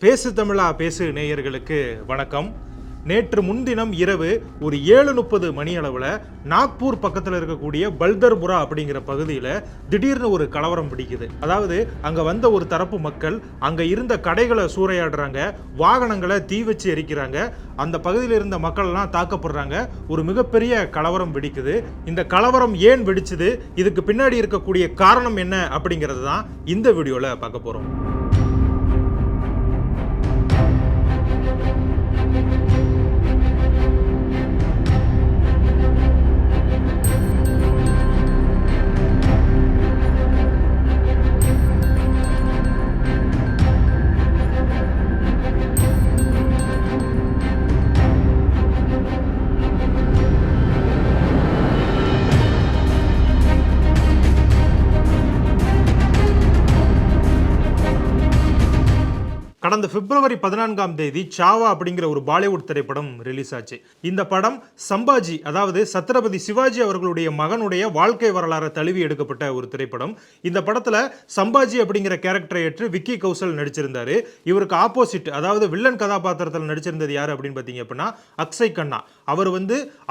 பேசு தமிழா பேசு நேயர்களுக்கு வணக்கம். நேற்று முன்தினம் இரவு ஒரு 7:30 மணி அளவில் நாக்பூர் பக்கத்தில் இருக்கக்கூடிய பல்தர்புரா அப்படிங்கிற பகுதியில் திடீர்னு ஒரு கலவரம் பிடிக்குது. அதாவது அங்கே வந்த ஒரு தரப்பு மக்கள் அங்கே இருந்த கடைகளை சூறையாடுறாங்க, வாகனங்களை தீ வச்சு எரிக்கிறாங்க, அந்த பகுதியில் இருந்த மக்கள்லாம் தாக்கப்படுறாங்க. ஒரு மிகப்பெரிய கலவரம் வெடிக்குது. இந்த கலவரம் ஏன் வெடிச்சுது, இதுக்கு பின்னாடி இருக்கக்கூடிய காரணம் என்ன அப்படிங்கிறது தான் இந்த வீடியோவில் பார்க்க போகிறோம். கடந்த பிப்ரவரி 14ஆம் தேதி சாவா அப்படிங்கிற ஒரு பாலிவுட் திரைப்படம் ரிலீஸ் ஆச்சு. இந்த படம் சம்பாஜி, அதாவது சத்ரபதி சிவாஜி அவர்களுடைய மகனுடைய வாழ்க்கை வரலாறு தழுவி எடுக்கப்பட்ட ஒரு திரைப்படம். இந்த படத்துல சம்பாஜி அப்படிங்கிற கேரக்டரை ஏற்று விக்கி கௌசல் நடிச்சிருந்தாரு. இவருக்கு ஆப்போசிட், அதாவது வில்லன் கதாபாத்திரத்தில் நடிச்சிருந்தது யாரு அப்படின்னு பாத்தீங்க அப்படின்னா அக்ஷய் கண்ணா. அவர்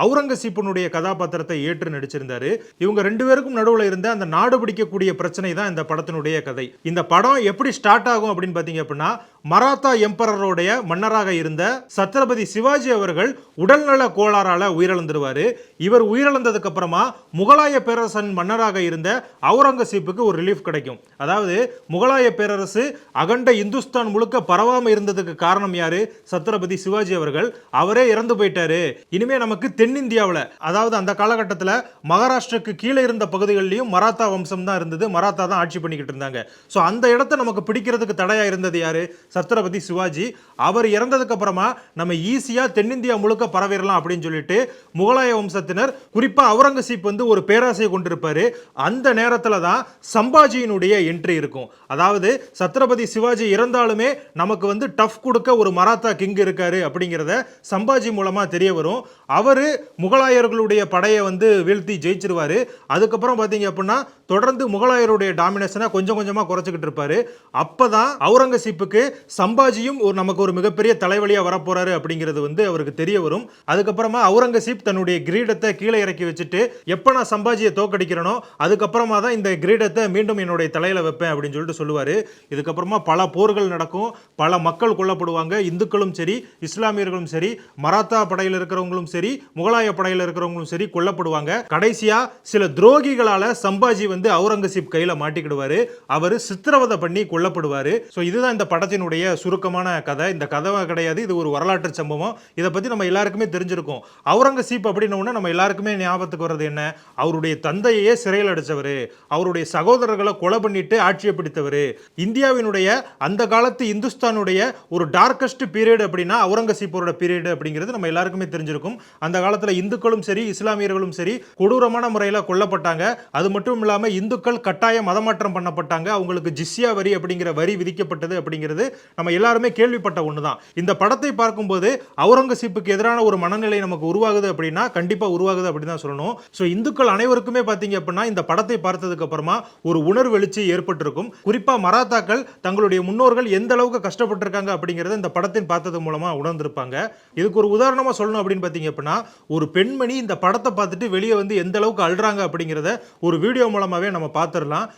அவுரங்கசீப்பினுடைய கதாபாத்திரத்தை ஏற்று நடிச்சிருந்தாரு. இவங்க ரெண்டு பேருக்கும் நடுவில் இருந்த அந்த நாடு பிடிக்கக்கூடிய பிரச்சனை தான் இந்த படத்தினுடைய கதை. இந்த படம் எப்படி ஸ்டார்ட் ஆகும் அப்படின்னு பாத்தீங்க அப்படின்னா, மராத்தா எம்பரருடைய மன்னராக இருந்த சத்ரபதி சிவாஜி அவர்கள் உடல்நல கோளாறால உயிரிழந்துருவாரு. இவர் உயிரிழந்ததுக்கு அப்புறமா முகலாய பேரரசன் மன்னராக இருந்த அவுரங்கசீப்புக்கு ஒரு ரிலீஃப் கிடைக்கும். அதாவது முகலாய பேரரசு அகண்ட இந்துஸ்தான் முழுக்க பரவாம இருந்ததுக்கு காரணம் யாரு? சத்ரபதி சிவாஜி அவர்கள். அவரே இறந்து போயிட்டாரு. இனிமே நமக்கு தென்னிந்தியாவில், அதாவது அந்த காலகட்டத்தில் மகாராஷ்டிராக்கு கீழே இருந்த பகுதிகளிலும் மராத்தா வம்சம் தான் இருந்தது, மராத்தா தான் ஆட்சி பண்ணிக்கிட்டு இருந்தாங்க. ஸோ அந்த இடத்த நமக்கு பிடிக்கிறதுக்கு தடையா இருந்தது யாரு? சத்ரபதி சிவாஜி. அவர் இறந்ததுக்கு அப்புறமா நம்ம ஈஸியா தென்னிந்தியா முழுக்க பரவிடலாம் அப்படின்னு சொல்லிட்டு முகலாய வம்சத்தினர், குறிப்பா அவுரங்கசீப் ஒரு பேராசையை கொண்டிருப்பாரு. அந்த நேரத்தில் தான் சம்பாஜியினுடைய என்ட்ரி இருக்கும். அதாவது சத்ரபதி சிவாஜி இறந்தாலுமே நமக்கு டஃப் கொடுக்க ஒரு மராத்தா கிங் இருக்காரு அப்படிங்கிறத சம்பாஜி மூலமா தெரிய வரும். அவரு முகலாயர்களுடைய படையை வீழ்த்தி ஜெயிச்சிருவாரு. அதுக்கப்புறம் பாத்தீங்க அப்படின்னா தொடர்ந்து முகலாயருடைய டாமினேஷனை கொஞ்சம் கொஞ்சமா குறைச்சிக்கிட்டு இருப்பாரு. அப்பதான் அவுரங்கசீப்புக்கு சம்பாஜியும் நமக்கு ஒரு மிகப்பெரிய தலைவலியா வரப்போறாரு அப்படிங்கிறது அவருக்கு தெரிய வரும். அதுக்கப்புறமா அவுரங்கசீப் தன்னுடைய கிரீடத்தை கீழே இறக்கி வச்சுட்டு, எப்ப நான் சம்பாஜியை தோக்கடிக்கிறனோ அதுக்கப்புறமா தான் இந்த கிரீடத்தை மீண்டும் என்னுடைய தலையில வைப்பேன் அப்படின்னு சொல்லிட்டு சொல்லுவாரு. இதுக்கப்புறமா பல போர்கள் நடக்கும், பல மக்கள் கொல்லப்படுவாங்க. இந்துக்களும் சரி, இஸ்லாமியர்களும் சரி, மராத்தா படையில் இருக்கிறவங்களும் சரி, முகலாய படையில் இருக்கிறவங்களும் சரி கொல்லப்படுவாங்க. கடைசியா சில துரோகிகளால சம்பாஜி அவுரங்கசீப் கையில மாட்டிக்கிடுவாரு. அவரு சித்திரவதை பண்ணி கொல்லப்படுவாரு. இதுதான் இந்த படத்தினுடைய சுருக்கமான கதை. இந்த கதை கிடையாது, இது ஒரு வரலாற்று சம்பவம். இதை பத்தி நம்ம எல்லாருக்குமே தெரிஞ்சிருக்கும். அவுரங்கசீப் அப்படின்னு நம்ம எல்லாருக்குமே ஞாபகத்துக்கு வர்றது என்ன? அவருடைய தந்தையே சிறையில் அடைச்சவர், அவருடைய சகோதரர்களை கொலை பண்ணிட்டு ஆட்சியை பிடித்தவர். இந்தியாவினுடைய அந்த காலத்து இந்துஸ்தானுடைய ஒரு டார்க்கஸ்ட் பீரியட் அப்படின்னா அவுரங்கசீப்போட பீரியட் அப்படிங்கிறது நம்ம எல்லாருக்குமே தெரிஞ்சிருக்கும். அந்த காலத்தில் இந்துக்களும் சரி, இஸ்லாமியர்களும் சரி கொடூரமான முறையில் கொல்லப்பட்டாங்க. அது மட்டும் இல்லாமல் இந்துக்கள் கட்டாய மதமாற்றம் பண்ணப்பட்டாங்க. அவங்களுக்கு ஜிஸ்யா வரி அப்படிங்கிற வரி விதிக்கப்பட்டது அப்படிங்கிறது நம்ம எல்லாருமே கேள்விப்பட்ட ஒண்ணுதான். இந்த படத்தை பார்க்கும்போது அவுரங்கசீப்புக்கு எதிரான ஒரு மனநிலை நமக்கு உருவாகுது அப்படின்னா கண்டிப்பா உருவாகுது அப்படின்னு தான் சொல்லணும். ஸோ இந்துக்கள் அனைவருக்குமே பார்த்தீங்க அப்படின்னா இந்த படத்தை பார்த்ததுக்கு அப்புறமா ஒரு உணர்வு எழுச்சி ஏற்பட்டிருக்கும். குறிப்பா மராத்தாக்கள் தங்களுடைய முன்னோர்கள் எந்த அளவுக்கு கஷ்டப்பட்டிருக்காங்க அப்படிங்கறத இந்த படத்தின் பார்த்தது மூலமா உணர்ந்திருப்பாங்க. இதுக்கு ஒரு உதாரணமா சொல்லணும் அப்படின்னு பார்த்தீங்க அப்படின்னா, ஒரு பெண்மணி இந்த படத்தை பார்த்துட்டு வெளியே எந்த அளவுக்கு அழுறாங்க அப்படிங்கிறத ஒரு வீடியோ மூலமாவே நம்ம பார்த்துடலாம்.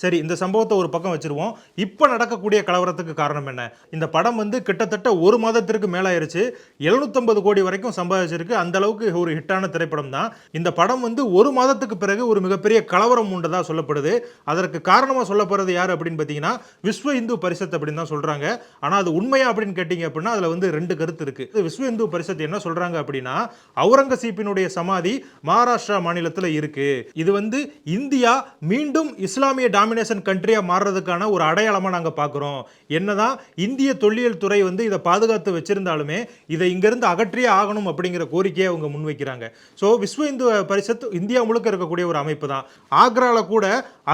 சரி, இந்த சம்பவத்தை ஒரு பக்கம் வச்சிருவோம். இப்ப நடக்கக்கூடிய கலவரத்துக்கு காரணம் என்ன? இந்த படம் கிட்டத்தட்ட ஒரு மாதத்திற்கு மேலாயிருச்சு. 750 கோடி வரைக்கும் சம்பாதிச்சிருக்கு. அந்த அளவுக்கு ஒரு ஹிட்டான திரைப்படம் தான். இந்த படம் ஒரு மாதத்துக்கு பிறகு ஒரு மிகப்பெரிய கலவரம் உண்டதா சொல்லப்படுது. அதற்கு காரணமா சொல்லப்படுறது யாரு அப்படின்னு பாத்தீங்கன்னா விஸ்வ இந்து பரிஷத் அப்படின்னு தான் சொல்றாங்க. ஆனா அது உண்மையா அப்படின்னு கேட்டீங்க அப்படின்னா அதுல ரெண்டு கருத்து இருக்கு. விஸ்வ இந்து பரிஷத் என்ன சொல்றாங்க அப்படின்னா, அவுரங்கசீப்பினுடைய சமாதி மகாராஷ்டிரா மாநிலத்தில் இருக்கு. இது இந்தியா மீண்டும் இஸ்லாமிய டாமினேஷன் கண்ட்ரியா மாறுறதுக்கான ஒரு அடையாளமா நாங்க பார்க்கிறோம். என்னதான் இந்திய தொல்லியல் துறை வந்து இதை பாதுகாத்து வச்சிருந்தாலுமே இதை இங்கிருந்து அகற்றியே ஆகணும் அப்படிங்கிற கோரிக்கையை அவங்க முன்வைக்கிறாங்க. ஸோ விஸ்வ இந்து பரிஷத் இந்தியா முழுக்க இருக்கக்கூடிய ஒரு அமைப்பு தான். ஆக்ரால கூட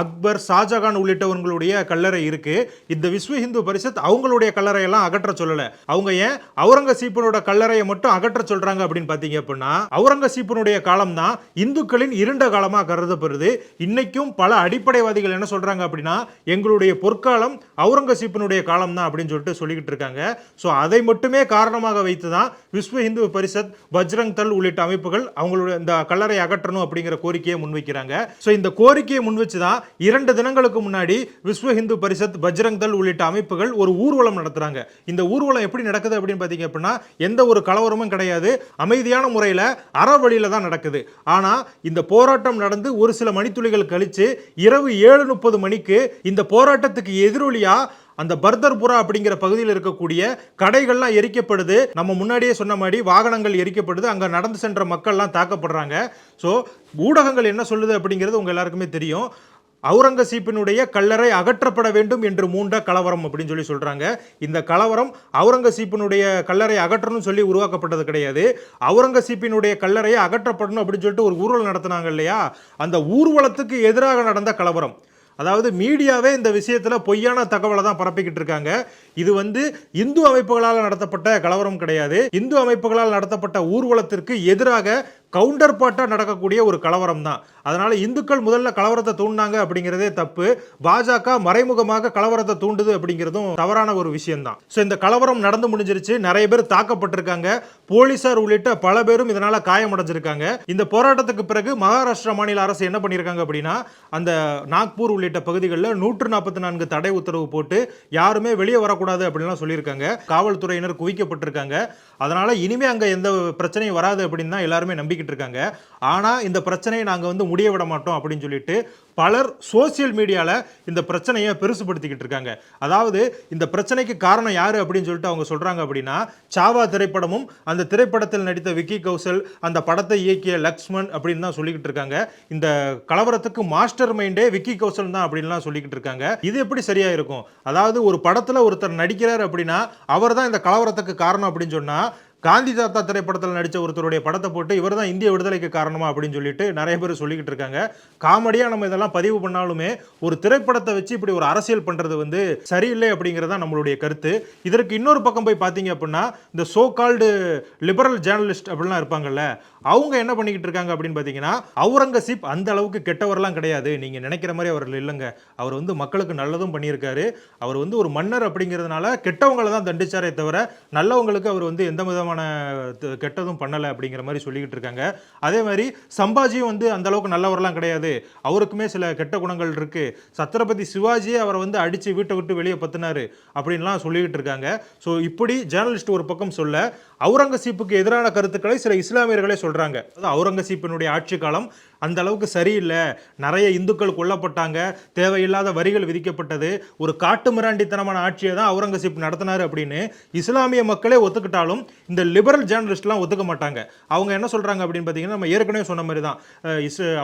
அக்பர், ஷாஜகான் உள்ளிட்டவர்களுடைய கல்லறை இருக்கு. இந்த விஸ்வ இந்து பரிஷத் அவங்களுடைய கல்லறையெல்லாம் அகற்ற சொல்லல. அவங்க ஏன் அவுரங்கசீப்பனோட கல்லறையை மட்டும் அகற்ற சொல்றாங்க அப்படின்னு பாத்தீங்க அப்படின்னா, அவுரங்கசீப்பனுடைய காலம் தான் இந்துக்களின் இருண்ட காலமா கருதப்படுது. இன்னைக்கும் பல அடிப்படைவாதிகள் என்ன சொல்றாங்க அப்படின்னா, எங்களுடைய பொற்காலம் அவுரங்கசீப்பனுடைய காலம் தான் அப்படின்னு சொல்லிக்கிட்டு இருக்காங்க. ஸோ அதை மட்டுமே காரணமாக வைத்து தான் விஸ்வ இந்து பரிஷத், பஜ்ரங் தள் உள்ளிட்ட அமைப்புகள் அவங்களுடைய இந்த கல்லறை அகற்றணும் அப்படிங்கிற கோரிக்கையை முன்வைக்கிறாங்க. ஸோ இந்த கோரிக்கையை முன்வச்சு தான் 2 தினங்களுக்கு முன்னாடி விஸ்வ இந்து பரிஷத், பஜ்ரங் தள் உள்ளிட்ட அமைப்புகள் ஒரு ஊர்வலம் நடத்துறாங்க. இந்த ஊர்வலம் எப்படி நடக்குது அப்படின்னு பார்த்தீங்க அப்படின்னா, எந்த ஒரு கலவரமும் கிடையாது, அமைதியான முறையில் அறவழியில தான் நடக்குது. ஆனால் இந்த போராட்டம் நடந்து ஒரு சில மணித்துளிகள் கழிச்சு இரவு 7:30 மணிக்கு இந்த போராட்டத்துக்கு எதிரொலியா அந்த பர்தர்புரா அப்படிங்கிற பகுதியில் இருக்கக்கூடிய கடைகள்லாம் எரிக்கப்படுது. நம்ம முன்னாடியே சொன்ன மாதிரி வாகனங்கள் எரிக்கப்படுது. அங்க நடந்து சென்ற மக்கள்லாம் தாக்கப்படுறாங்க. ஸோ ஊடகங்கள் என்ன சொல்லுது அப்படிங்கிறது உங்க எல்லாருக்குமே தெரியும். அவுரங்கசீப்பினுடைய கல்லறை அகற்றப்பட வேண்டும் என்று மூண்ட கலவரம் அப்படின்னு சொல்றாங்க. இந்த கலவரம் அவுரங்கசீப்பினுடைய கல்லறை அகற்றணும் சொல்லி உருவாக்கப்பட்டது கிடையாது. அவுரங்கசீப்பினுடைய கல்லறையை அகற்றப்படணும் அப்படின்னு சொல்லிட்டு ஒரு ஊர்வலம் நடத்தினாங்க இல்லையா, அந்த ஊர்வலத்துக்கு எதிராக நடந்த கலவரம். அதாவது மீடியாவே இந்த விஷயத்துல பொய்யான தகவலை தான் பரப்பிக்கிட்டு இருக்காங்க. இது வந்து இந்து அமைப்புகளால் நடத்தப்பட்ட கலவரம் கிடையாது. இந்து அமைப்புகளால் நடத்தப்பட்ட ஊர்வலத்திற்கு எதிராக கவுண்டர் பார்ட்டா நடக்கக்கூடிய ஒரு கலவரம் தான். அதனால இந்துக்கள் முதல்ல கலவரத்தை தூண்டினாங்க அப்படிங்கிறதே தப்பு. பாஜக மறைமுகமாக கலவரத்தை தூண்டுது அப்படிங்கிறதும் தவறான ஒரு விஷயம் தான். ஸோ இந்த கலவரம் நடந்து முடிஞ்சிருச்சு. நிறைய பேர் தாக்கப்பட்டிருக்காங்க. போலீசார் உள்ளிட்ட பல பேரும் இதனால காயமடைஞ்சிருக்காங்க. இந்த போராட்டத்துக்கு பிறகு மகாராஷ்டிரா மாநில அரசு என்ன பண்ணியிருக்காங்க அப்படின்னா, அந்த நாக்பூர் உள்ளிட்ட பகுதிகளில் 144 தடை உத்தரவு போட்டு யாருமே வெளியே வரக்கூடாது அப்படின்லாம் சொல்லியிருக்காங்க. காவல்துறையினர் குவிக்கப்பட்டிருக்காங்க. அதனால இனிமே அங்க எந்த பிரச்சனையும் வராது அப்படின்னு தான் எல்லாருமே நம்பிக்கிட்டு இருக்காங்க. ஆனா இந்த பிரச்சனையை நாங்க வந்து முடிய விட மாட்டோம் அப்படின்னு சொல்லிட்டு பலர் சோசியல் மீடியால இந்த பிரச்சனையை பெருசுபடுத்திக்கிட்டு இருக்காங்க. அதாவது இந்த பிரச்சனைக்கு காரணம் யாரு அப்படின்னு சொல்லிட்டு அவங்க சொல்றாங்க அப்படின்னா, சாவா திரைப்படமும் அந்த திரைப்படத்தில் நடித்த விக்கி கௌசல், அந்த படத்தை இயக்கிய லக்ஷ்மண் அப்படின்னு தான் சொல்லிக்கிட்டு இருக்காங்க. இந்த கலவரத்துக்கு மாஸ்டர் மைண்டே விக்கி கௌசல் தான் அப்படின்லாம் சொல்லிக்கிட்டு இருக்காங்க. இது எப்படி சரியா இருக்கும்? அதாவது ஒரு படத்துல ஒருத்தர் நடிக்கிறார் அப்படின்னா அவர் தான் இந்த கலவரத்துக்கு காரணம் அப்படின்னு சொன்னா, காந்தி தாத்தா திரைப்படத்தில் நடித்த ஒருத்தருடைய படத்தை போட்டு இவர் தான் இந்திய விடுதலைக்கு காரணமா அப்படின்னு சொல்லிட்டு நிறைய பேர் சொல்லிக்கிட்டு இருக்காங்க. காமெடியா நம்ம இதெல்லாம் பதிவு பண்ணாலுமே ஒரு திரைப்படத்தை வச்சு இப்படி ஒரு அரசியல் பண்றது வந்து சரியில்லை அப்படிங்கிறதா நம்மளுடைய கருத்து. இதற்கு இன்னொரு பக்கம் போய் பார்த்தீங்க அப்படின்னா, இந்த சோ கால்டு லிபரல் ஜேர்னலிஸ்ட் அப்படிலாம் இருப்பாங்கல்ல, அவங்க என்ன பண்ணிக்கிட்டு இருக்காங்க அப்படின்னு பார்த்தீங்கன்னா, அவுரங்கசீப் அந்த அளவுக்கு கெட்டவரெல்லாம் கிடையாது, நீங்க நினைக்கிற மாதிரி அவர் இல்லைங்க, அவர் வந்து மக்களுக்கு நல்லதும் பண்ணியிருக்காரு, அவர் வந்து ஒரு மன்னர் அப்படிங்கிறதுனால கெட்டவங்களை தான் தண்டிச்சாரே தவிர நல்லவங்களுக்கு அவர் வந்து எந்த விதமான கெட்டதும் பண்ணலை அப்படிங்கிற மாதிரி சொல்லிக்கிட்டு இருக்காங்க. அதே மாதிரி சம்பாஜியும் வந்து அந்த அளவுக்கு நல்லவரெல்லாம் கிடையாது, அவருக்குமே சில கெட்ட குணங்கள் இருக்கு, சத்ரபதி சிவாஜியே அவரை வந்து அடிச்சு வீட்டை விட்டு வெளியே பத்தினாரு அப்படின்லாம் சொல்லிக்கிட்டு இருக்காங்க. ஸோ இப்படி ஜேர்னலிஸ்ட் ஒரு பக்கம் சொல்ல, அவுரங்கசீப்புக்கு எதிரான கருத்துக்களை சில இஸ்லாமியர்களே சொல்றாங்க. அவுரங்கசீப்பினுடைய ஆட்சி காலம் அந்த அளவுக்கு சரியில்லை, நிறைய இந்துக்கள் கொல்லப்பட்டாங்க, தேவையில்லாத வரிகள் விதிக்கப்பட்டது, ஒரு காட்டு மிராண்டித்தனமான ஆட்சியை தான் அவுரங்கசீப் நடத்தினார் அப்படின்னு இஸ்லாமிய மக்களே ஒத்துக்கிட்டாலும் இந்த லிபரல் ஜேர்னலிஸ்ட்லாம் ஒத்துக்க மாட்டாங்க. அவங்க என்ன சொல்றாங்க அப்படின்னு பார்த்தீங்கன்னா, நம்ம ஏற்கனவே சொன்ன மாதிரி தான்,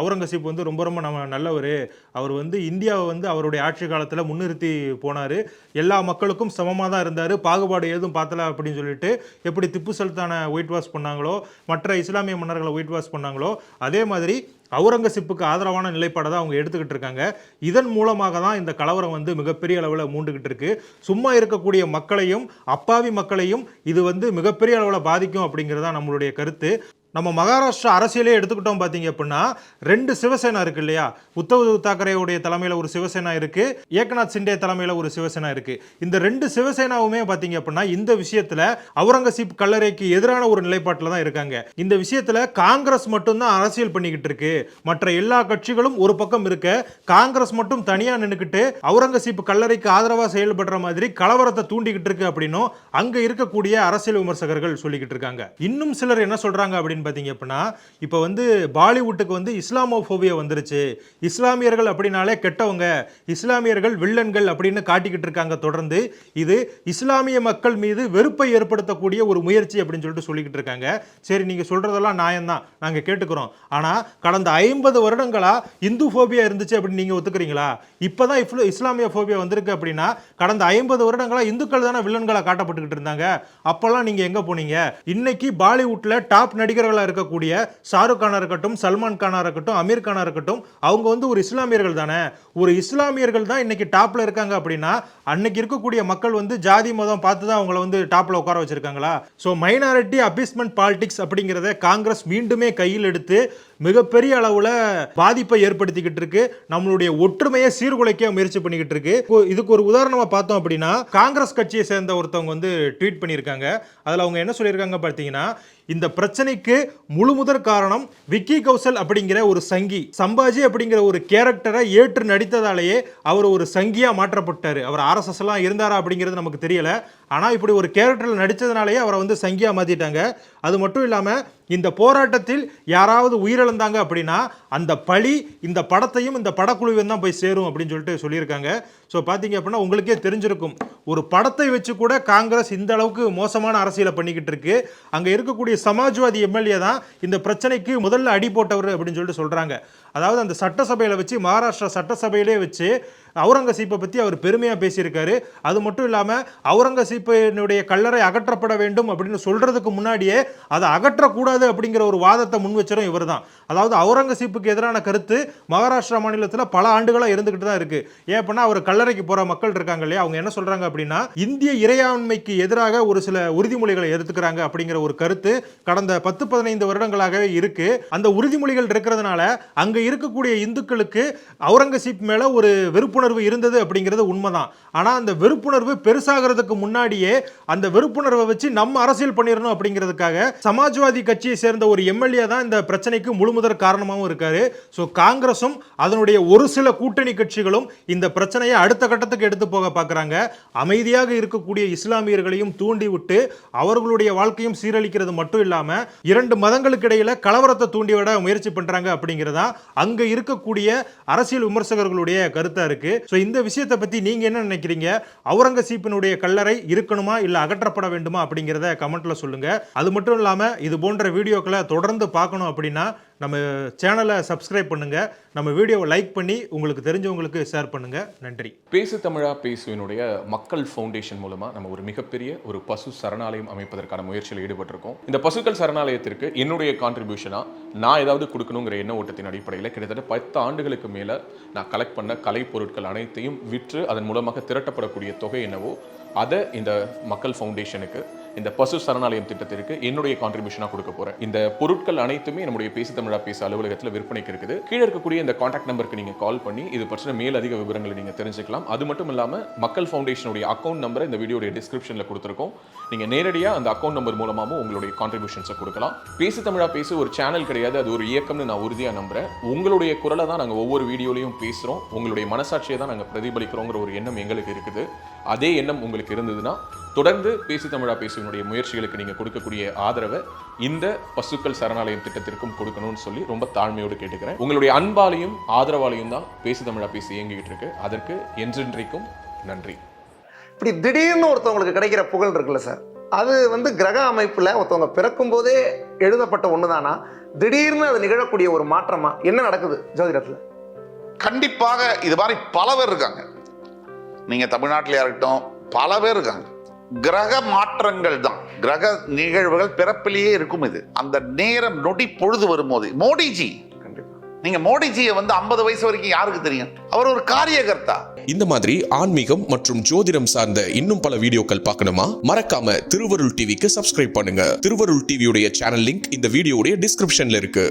அவுரங்கசீப் வந்து ரொம்ப ரொம்ப நம்ம நல்லவர், அவர் வந்து இந்தியாவை வந்து அவருடைய ஆட்சி காலத்தில் முன்னிறுத்தி போனார், எல்லா மக்களுக்கும் சமமாக தான் இருந்தார், பாகுபாடு ஏதும் பார்த்தல அப்படின்னு சொல்லிட்டு எப்படி திப்பு சுல்தானை ஒயிட் வாஷ் பண்ணாங்களோ, மற்ற இஸ்லாமிய மன்னர்களை ஒயிட் வாஷ் பண்ணாங்களோ, அதே மாதிரி அவுரங்கசீப்புக்கு ஆதரவான நிலைப்பாடை தான் அவங்க எடுத்துக்கிட்டு இருக்காங்க. இதன் மூலமாக தான் இந்த கலவரம் வந்து மிகப்பெரிய அளவில் மூண்டுகிட்டு இருக்கு. சும்மா இருக்கக்கூடிய மக்களையும் அப்பாவி மக்களையும் இது வந்து மிகப்பெரிய அளவில் பாதிக்கும் அப்படிங்கிறதா நம்மளுடைய கருத்து. நம்ம மகாராஷ்டிரா அரசியலே எடுத்துக்கிட்டோம் பார்த்தீங்க அப்படின்னா, 2 சிவசேனா இருக்கு இல்லையா, உத்தவ் தாக்கரேவுடைய தலைமையில் ஒரு சிவசேனா இருக்கு, ஏக்நாத் சிண்டே தலைமையில் ஒரு சிவசேனா இருக்கு. இந்த 2 சிவசேனாவுமே பார்த்தீங்க அப்படின்னா இந்த விஷயத்துல அவுரங்கசீப் கல்லறைக்கு எதிரான ஒரு நிலைப்பாட்டில் தான் இருக்காங்க. இந்த விஷயத்துல காங்கிரஸ் மட்டும்தான் அரசியல் பண்ணிக்கிட்டு இருக்கு, மற்ற எல்லா கட்சிகளும் ஒரு பக்கம் இருக்க, காங்கிரஸ் மட்டும் தனியா நின்றுக்கிட்டு அவுரங்கசீப் கல்லறைக்கு ஆதரவா செயல்படுற மாதிரி கலவரத்தை தூண்டிக்கிட்டு இருக்கு அப்படின்னும் அங்க இருக்கக்கூடிய அரசியல் விமர்சகர்கள் சொல்லிக்கிட்டு இருக்காங்க. இன்னும் சிலர் என்ன சொல்றாங்க அப்படின்னு அப்படின்னு பார்த்தீங்க அப்படின்னா, இப்போ வந்து பாலிவுட்டுக்கு வந்து இஸ்லாமோஃபோபியா வந்துருச்சு, இஸ்லாமியர்கள் அப்படின்னாலே கெட்டவங்க, இஸ்லாமியர்கள் வில்லன்கள் அப்படின்னு காட்டிக்கிட்டு இருக்காங்க தொடர்ந்து. இது இஸ்லாமிய மக்கள் மீது வெறுப்பை ஏற்படுத்தக்கூடிய ஒரு முயற்சி அப்படின்னு சொல்லிக்கிட்டு இருக்காங்க. சரி, நீங்க சொல்றதெல்லாம் நியாயம்தான், நாங்க கேட்டுக்கிறோம். ஆனா கடந்த 50 வருடங்களா இந்து போபியா இருந்துச்சு அப்படின்னு நீங்க ஒத்துக்கிறீங்களா? இப்பதான் இஸ்லாமிய போபியா வந்திருக்கு அப்படின்னா, கடந்த 50 வருடங்களா இந்துக்கள் தானே வில்லன்களா காட்டப்பட்டுக்கிட்டு இருந்தாங்க. அப்பெல்லாம் நீங்க எங்க போனீங்க? இன்னைக்கு பாலிவுட்ல டாப் நடிகர்களா இருக்கக்கூடிய ஷாருக் கானா இருக்கட்டும், சல்மான் கானா இருக்கட்டும், அமீர் கானா இருக்கட்டும், அவங்க வந்து ஒரு இஸ்லாமியர்கள் தானே. ஒரு இஸ்லாமியர்கள் தான் இன்னைக்கு டாப்ல இருக்காங்க அப்படின்னா, அன்னைக்கு இருக்கக்கூடிய மக்கள் வந்து ஜாதி மதம் பார்த்து தான் அவங்கள வந்து டாப்ல உட்கார வச்சிருக்காங்களா? ஸோ மைனாரிட்டி அப்பீஸ்மெண்ட் பாலிடிக்ஸ் அப்படிங்கிறத காங்கிரஸ் மீண்டுமே கையில் எடுத்து மிகப்பெரிய அளவுல பாதிப்பை ஏற்படுத்திக்கிட்டு இருக்கு. நம்மளுடைய ஒற்றுமையை சீர்குலைக்க முயற்சி பண்ணிக்கிட்டு இருக்கு. இதுக்கு ஒரு உதாரணமா பார்த்தோம் அப்படின்னா, காங்கிரஸ் கட்சியை சேர்ந்த ஒருத்தவங்க வந்து ட்வீட் பண்ணியிருக்காங்க. அதில் அவங்க என்ன சொல்லியிருக்காங்க பார்த்தீங்கன்னா, இந்த பிரச்சனைக்கு முழு முதற் காரணம் விக்கி கௌசல் அப்படிங்கிற ஒரு சங்கி. சம்பாஜி அப்படிங்கிற ஒரு கேரக்டரை ஏற்று நடித்ததாலேயே அவர் ஒரு சங்கியா மாற்றப்பட்டார். அவர் ஆர்எஸ்எஸ் எல்லாம் இருந்தாரா அப்படிங்கிறது நமக்கு தெரியல. ஆனால் இப்படி ஒரு கேரக்டரில் நடித்ததுனாலேயே அவரை வந்து சங்கியா மாற்றிட்டாங்க. அது மட்டும் இல்லாமல் இந்த போராட்டத்தில் யாராவது உயிரிழந்தாங்க அப்படின்னா அந்த பழி இந்த படத்தையும் இந்த படக்குழுவையும் தான் போய் சேரும் அப்படின்னு சொல்லியிருக்காங்க. ஸோ பார்த்தீங்க அப்படின்னா உங்களுக்கே தெரிஞ்சிருக்கும், ஒரு படத்தை வச்சு கூட காங்கிரஸ் இந்த அளவுக்கு மோசமான அரசியலை பண்ணிக்கிட்டு இருக்கு. அங்கே இருக்கக்கூடிய சமாஜ்வாதி எம்எல்ஏ தான் இந்த பிரச்சனைக்கு முதல்ல அடி போட்டவர் அப்படின்னு சொல்கிறாங்க. அதாவது அந்த சட்டசபையில் வச்சு, மகாராஷ்டிரா சட்டசபையிலே வச்சு அவுரங்கசீப்பை பற்றி அவர் பெருமையாக பேசியிருக்காரு. அது மட்டும் இல்லாமல் அவுரங்கசீப்பினுடைய கல்லறை அகற்றப்பட வேண்டும் அப்படின்னு சொல்கிறதுக்கு முன்னாடியே அதை அகற்றக்கூடாது அப்படிங்கிற ஒரு வாதத்தை முன் வச்சரும் இவர் தான். அதாவது அவுரங்கசீப்புக்கு எதிரான கருத்து மகாராஷ்டிரா மாநிலத்தில் பல ஆண்டுகளாக இருந்துக்கிட்டு தான் இருக்குது. ஏன் அப்படின்னா அவர் கல்லறைக்கு போகிற மக்கள் இருக்காங்க இல்லையா, அவங்க என்ன சொல்கிறாங்க அப்படின்னா, இந்திய இறையாண்மைக்கு எதிராக ஒரு சில உறுதிமொழிகளை எடுத்துக்கிறாங்க அப்படிங்கிற ஒரு கருத்து கடந்த 10-15 வருடங்களாகவே இருக்குது. அந்த உறுதிமொழிகள் இருக்கிறதுனால அங்கே இருக்கக்கூடிய இந்துக்களுக்கு அவுரங்கசீப் மேலே ஒரு வெறுப்புணர்வு இருந்தது அப்படிங்கிறது உண்மைதான். ஆனால் அந்த வெறுப்புணர்வு பெருசாகிறதுக்கு முன்னாடியே அந்த வெறுப்புணர்வை வச்சு நம்ம அரசியல் பண்ணிடணும் அப்படிங்கிறதுக்காக சமாஜ்வாதி கட்சியை சேர்ந்த ஒரு எம்எல்ஏ தான் இந்த பிரச்சனைக்கு முழுமுதற் காரணமாகவும் இருக்காரு. ஸோ காங்கிரஸும் அதனுடைய ஒரு சில கூட்டணி கட்சிகளும் இந்த பிரச்சனையை அடுத்த கட்டத்துக்கு எடுத்து போக பார்க்குறாங்க. அமைதியாக இருக்கக்கூடிய இஸ்லாமியர்களையும் தூண்டி விட்டு அவர்களுடைய வாழ்க்கையும் சீரழிக்கிறது மட்டும் இல்லாமல் 2 மதங்களுக்கு இடையில கலவரத்தை தூண்டிவிட முயற்சி பண்றாங்க அப்படிங்கிறதா அங்க இருக்கக்கூடிய அரசியல் விமர்சகர்களுடைய கருத்தா இருக்கு. ஸோ இந்த விஷயத்தை பத்தி நீங்க என்ன நினைக்கிறீங்க? அவுரங்கசீப்பினுடைய கல்லறை இருக்கணுமா இல்ல அகற்றப்பட வேண்டுமா அப்படிங்கிறத கமெண்ட்ல சொல்லுங்க. அது மட்டும் இல்லாம இது போன்ற வீடியோக்களை தொடர்ந்து பார்க்கணும் அப்படின்னா நம்ம சேனலை சப்ஸ்கிரைப் பண்ணுங்க, நம்ம வீடியோவை லைக் பண்ணி உங்களுக்கு தெரிஞ்சவங்களுக்கு ஷேர் பண்ணுங்க. நன்றி. பேசு தமிழா பேசுவினுடைய மக்கள் ஃபவுண்டேஷன் மூலமா நம்ம ஒரு மிகப்பெரிய ஒரு பசு சரணாலயம் அமைப்பதற்கான முயற்சியில் ஈடுபட்டிருக்கோம். இந்த பசுக்கள் சரணாலயத்திற்கு என்னுடைய கான்ட்ரிபியூஷனா நான் ஏதாவது கொடுக்கணுங்கிற எண்ண ஓட்டத்தின் அடிப்படையில் கிட்டத்தட்ட 10 ஆண்டுகளுக்கு மேல நான் கலெக்ட் பண்ண கலை பொருட்கள் அனைத்தையும் விற்று அதன் மூலமாக திரட்டப்படக்கூடிய தொகை என்னவோ அதை இந்த மக்கள் ஃபவுண்டேஷனுக்கு, இந்த பசு சரணாலயம் திட்டத்திற்கு என்னுடைய கான்ட்ரிபியூஷனாக கொடுக்க போறேன். இந்த பொருட்கள் அனைத்துமே நம்முடைய பேசு தமிழா பேச அலுவலகத்தில் விற்பனைக்கு இருக்குது. கீழே இருக்கக்கூடிய இந்த கான்டாக்ட் நம்பருக்கு நீங்க கால் பண்ணி இது பற்றின மேலதிக விவரங்களை நீங்க தெரிஞ்சுக்கலாம். அது மட்டும் இல்லாமல் மக்கள் ஃபவுண்டேஷனுடைய அக்கௌண்ட் நம்பரை இந்த வீடியோடைய டிஸ்கிரிப்ஷனில் கொடுத்துருக்கோம். நீங்க நேரடியாக அந்த அக்கௌண்ட் நம்பர் மூலமாகவும் உங்களுடைய கான்ட்ரிபியூஷன்ஸை கொடுக்கலாம். பேசு தமிழா பேசு ஒரு சேனல் கிடையாது, அது ஒரு இயக்கம்னு நான் உறுதியாக நம்புறேன். உங்களுடைய குரலை தான் நாங்கள் ஒவ்வொரு வீடியோலையும் பேசுகிறோம், உங்களுடைய மனசாட்சியை தான் நாங்கள் பிரதிபலிக்கிறோங்கிற ஒரு எண்ணம் எங்களுக்கு இருக்குது. அதே எண்ணம் உங்களுக்கு இருந்ததுன்னா தொடர்ந்து பேசு தமிழா பேசுவனுடைய முயற்சிகளுக்கு நீங்க கொடுக்கக்கூடிய ஆதரவை இந்த பசுக்கள் சரணாலயம் திட்டத்திற்கும் கொடுக்கணும்னு சொல்லி ரொம்ப தாழ்மையோடு கேட்டுக்கிறேன். உங்களுடைய அன்பாலையும் ஆதரவாலையும் தான் பேசு தமிழா பேசி இயங்கிட்டு இருக்கு. அதற்கு என்றென்றைக்கும் நன்றி. இப்படி திடீர்னு ஒருத்தவங்களுக்கு கிடைக்கிற புகழ் இருக்குல்ல சார், அது கிரக அமைப்புல ஒருத்தவங்க பிறக்கும் போதே எழுதப்பட்ட ஒண்ணுதானா, திடீர்னு அது நிகழக்கூடிய ஒரு மாற்றமா? என்ன நடக்குது ஜோதிடத்துல? கண்டிப்பாக இது மாதிரி பல பேர் இருக்காங்க. நீங்க தமிழ்நாட்டிலேயே இருக்கட்டும், பல பேர் இருக்காங்க. கிரக மாற்றங்கள் தான், கிரக நிகழ்வுகள் பிறப்பிலேயே இருக்கும். இது அந்த நேரம் நொடி பொழுது வரும்போது மோடிஜி, நீங்க மோடிஜியை 50 வயசு வரைக்கும் யாருக்கு தெரியும்? அவர் ஒரு காரியகர்த்தா. இந்த மாதிரி ஆன்மீகம் மற்றும் ஜோதிடம் சார்ந்த இன்னும் பல வீடியோக்கள் பார்க்கணுமா? மறக்காம திருவருள் டிவிக்கு சப்ஸ்கிரைப் பண்ணுங்க. திருவருள் டிவியுடைய சேனல் லிங்க் இந்த வீடியோடைய டிஸ்கிரிப்ஷன்ல இருக்கு.